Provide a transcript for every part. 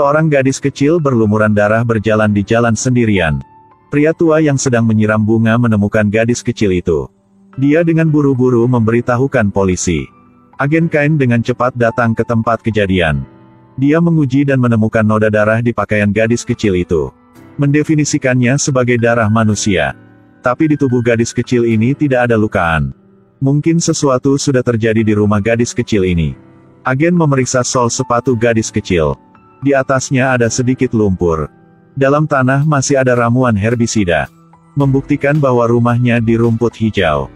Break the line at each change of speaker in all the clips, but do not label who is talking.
Seorang gadis kecil berlumuran darah berjalan di jalan sendirian. Pria tua yang sedang menyiram bunga menemukan gadis kecil itu. Dia dengan buru-buru memberitahukan polisi. Agen Kain dengan cepat datang ke tempat kejadian. Dia menguji dan menemukan noda darah di pakaian gadis kecil itu. Mendefinisikannya sebagai darah manusia. Tapi di tubuh gadis kecil ini tidak ada lukaan. Mungkin sesuatu sudah terjadi di rumah gadis kecil ini. Agen memeriksa sol sepatu gadis kecil. Di atasnya ada sedikit lumpur. Dalam tanah masih ada ramuan herbisida. Membuktikan bahwa rumahnya di rumput hijau.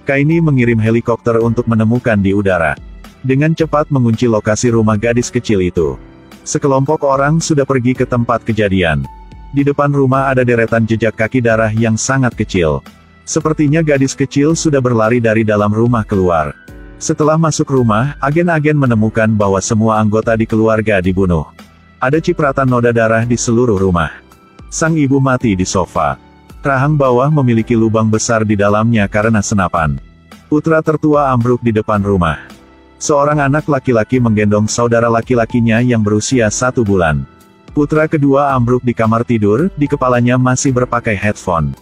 Kaini mengirim helikopter untuk menemukan di udara. Dengan cepat mengunci lokasi rumah gadis kecil itu. Sekelompok orang sudah pergi ke tempat kejadian. Di depan rumah ada deretan jejak kaki darah yang sangat kecil. Sepertinya gadis kecil sudah berlari dari dalam rumah keluar. Setelah masuk rumah, agen-agen menemukan bahwa semua anggota di keluarga dibunuh. Ada cipratan noda darah di seluruh rumah. Sang ibu mati di sofa. Rahang bawah memiliki lubang besar di dalamnya karena senapan. Putra tertua ambruk di depan rumah. Seorang anak laki-laki menggendong saudara laki-lakinya yang berusia 1 bulan. Putra kedua ambruk di kamar tidur, di kepalanya masih berpakai headphone.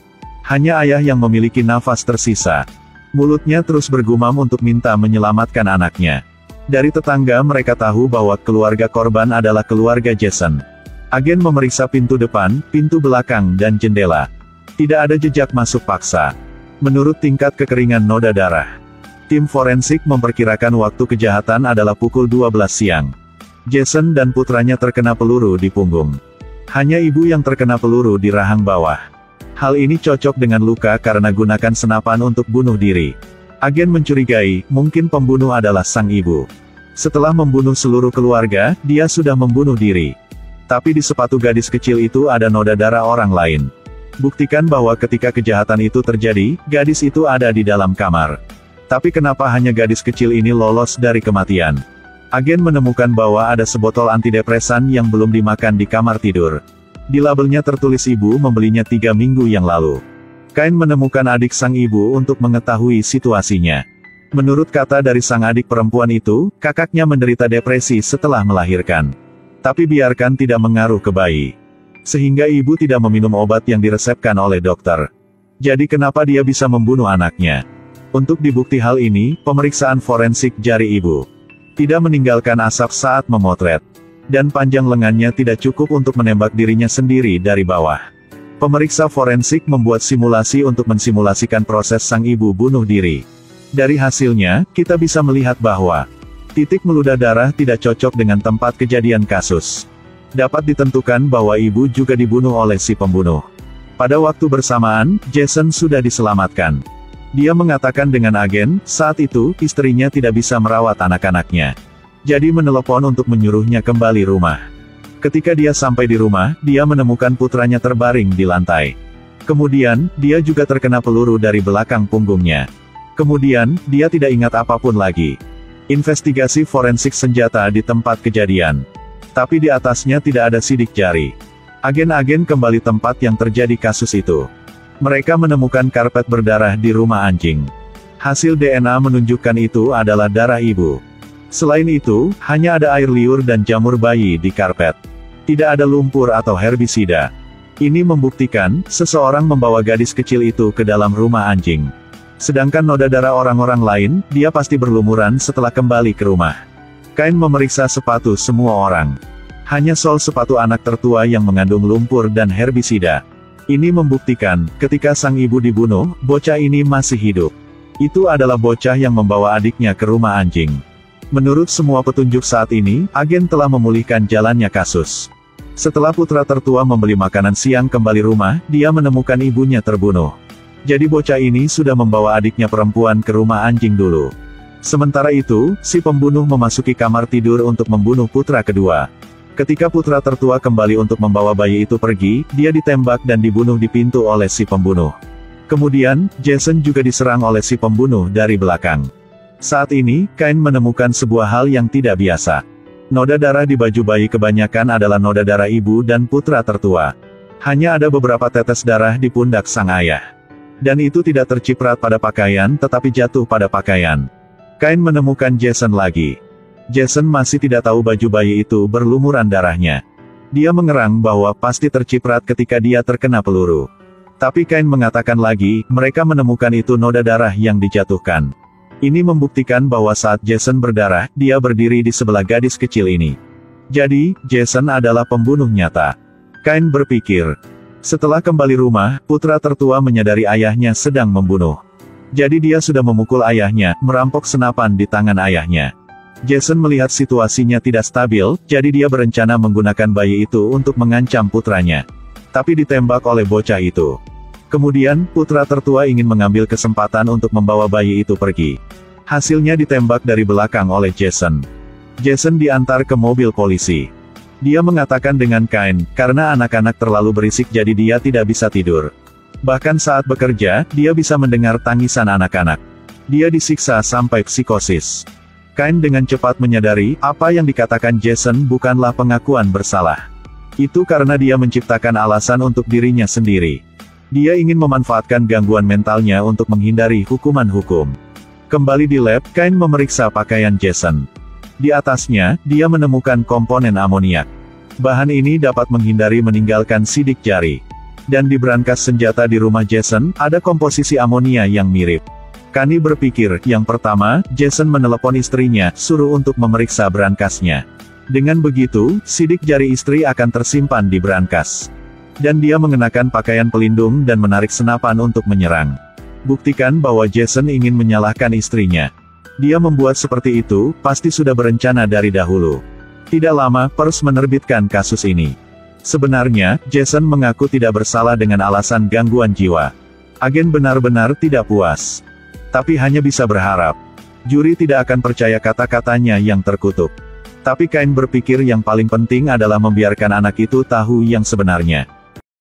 Hanya ayah yang memiliki nafas tersisa. Mulutnya terus bergumam untuk minta menyelamatkan anaknya. Dari tetangga mereka tahu bahwa keluarga korban adalah keluarga Jason. Agen memeriksa pintu depan, pintu belakang dan jendela. Tidak ada jejak masuk paksa. Menurut tingkat kekeringan noda darah. Tim forensik memperkirakan waktu kejahatan adalah pukul 12 siang. Jason dan putranya terkena peluru di punggung. Hanya ibu yang terkena peluru di rahang bawah. Hal ini cocok dengan luka karena gunakan senapan untuk bunuh diri. Agen mencurigai, mungkin pembunuh adalah sang ibu. Setelah membunuh seluruh keluarga, dia sudah membunuh diri. Tapi di sepatu gadis kecil itu ada noda darah orang lain. Buktikan bahwa ketika kejahatan itu terjadi, gadis itu ada di dalam kamar. Tapi kenapa hanya gadis kecil ini lolos dari kematian? Agen menemukan bahwa ada sebotol antidepresan yang belum dimakan di kamar tidur. Di labelnya tertulis ibu membelinya 3 minggu yang lalu. Kain menemukan adik sang ibu untuk mengetahui situasinya. Menurut kata dari sang adik perempuan itu, kakaknya menderita depresi setelah melahirkan. Tapi biarkan tidak mengaruh ke bayi. Sehingga ibu tidak meminum obat yang diresepkan oleh dokter. Jadi kenapa dia bisa membunuh anaknya? Untuk dibukti hal ini, pemeriksaan forensik jari ibu. Tidak meninggalkan asap saat memotret. Dan panjang lengannya tidak cukup untuk menembak dirinya sendiri dari bawah. Pemeriksa forensik membuat simulasi untuk mensimulasikan proses sang ibu bunuh diri. Dari hasilnya, kita bisa melihat bahwa titik meludah darah tidak cocok dengan tempat kejadian kasus. Dapat ditentukan bahwa ibu juga dibunuh oleh si pembunuh. Pada waktu bersamaan, Jason sudah diselamatkan. Dia mengatakan dengan agen, saat itu, istrinya tidak bisa merawat anak-anaknya. Jadi menelepon untuk menyuruhnya kembali rumah. Ketika dia sampai di rumah, dia menemukan putranya terbaring di lantai. Kemudian, dia juga terkena peluru dari belakang punggungnya. Kemudian, dia tidak ingat apapun lagi. Investigasi forensik senjata di tempat kejadian. Tapi di atasnya tidak ada sidik jari. Agen-agen kembali tempat yang terjadi kasus itu. Mereka menemukan karpet berdarah di rumah anjing. Hasil DNA menunjukkan itu adalah darah ibu. Selain itu, hanya ada air liur dan jamur bayi di karpet. Tidak ada lumpur atau herbisida. Ini membuktikan, seseorang membawa gadis kecil itu ke dalam rumah anjing. Sedangkan noda darah orang-orang lain, dia pasti berlumuran setelah kembali ke rumah. Kain memeriksa sepatu semua orang. Hanya sol sepatu anak tertua yang mengandung lumpur dan herbisida. Ini membuktikan, ketika sang ibu dibunuh, bocah ini masih hidup. Itu adalah bocah yang membawa adiknya ke rumah anjing. Menurut semua petunjuk saat ini, agen telah memulihkan jalannya kasus. Setelah putra tertua membeli makanan siang kembali rumah, dia menemukan ibunya terbunuh. Jadi bocah ini sudah membawa adiknya perempuan ke rumah anjing dulu. Sementara itu, si pembunuh memasuki kamar tidur untuk membunuh putra kedua. Ketika putra tertua kembali untuk membawa bayi itu pergi, dia ditembak dan dibunuh di pintu oleh si pembunuh. Kemudian, Jason juga diserang oleh si pembunuh dari belakang. Saat ini, Kain menemukan sebuah hal yang tidak biasa. Noda darah di baju bayi kebanyakan adalah noda darah ibu dan putra tertua. Hanya ada beberapa tetes darah di pundak sang ayah. Dan itu tidak terciprat pada pakaian tetapi jatuh pada pakaian. Kain menemukan Jason lagi. Jason masih tidak tahu baju bayi itu berlumuran darahnya. Dia mengerang bahwa pasti terciprat ketika dia terkena peluru. Tapi Cain mengatakan lagi, mereka menemukan itu noda darah yang dijatuhkan. Ini membuktikan bahwa saat Jason berdarah, dia berdiri di sebelah gadis kecil ini. Jadi, Jason adalah pembunuh nyata. Cain berpikir. Setelah kembali rumah, putra tertua menyadari ayahnya sedang membunuh. Jadi dia sudah memukul ayahnya, merampok senapan di tangan ayahnya. Jason melihat situasinya tidak stabil, jadi dia berencana menggunakan bayi itu untuk mengancam putranya. Tapi ditembak oleh bocah itu. Kemudian, putra tertua ingin mengambil kesempatan untuk membawa bayi itu pergi. Hasilnya ditembak dari belakang oleh Jason. Jason diantar ke mobil polisi. Dia mengatakan dengan Cain, karena anak-anak terlalu berisik jadi dia tidak bisa tidur. Bahkan saat bekerja, dia bisa mendengar tangisan anak-anak. Dia disiksa sampai psikosis. Cain dengan cepat menyadari, apa yang dikatakan Jason bukanlah pengakuan bersalah. Itu karena dia menciptakan alasan untuk dirinya sendiri. Dia ingin memanfaatkan gangguan mentalnya untuk menghindari hukuman hukum. Kembali di lab, Cain memeriksa pakaian Jason. Di atasnya, dia menemukan komponen amoniak. Bahan ini dapat menghindari meninggalkan sidik jari. Dan di brankas senjata di rumah Jason, ada komposisi amonia yang mirip. Kani berpikir, yang pertama, Jason menelepon istrinya, suruh untuk memeriksa brankasnya. Dengan begitu, sidik jari istri akan tersimpan di brankas. Dan dia mengenakan pakaian pelindung dan menarik senapan untuk menyerang. Buktikan bahwa Jason ingin menyalahkan istrinya. Dia membuat seperti itu, pasti sudah berencana dari dahulu. Tidak lama, pers menerbitkan kasus ini. Sebenarnya, Jason mengaku tidak bersalah dengan alasan gangguan jiwa. Agen benar-benar tidak puas. Tapi hanya bisa berharap. Juri tidak akan percaya kata-katanya yang terkutuk. Tapi Cain berpikir yang paling penting adalah membiarkan anak itu tahu yang sebenarnya.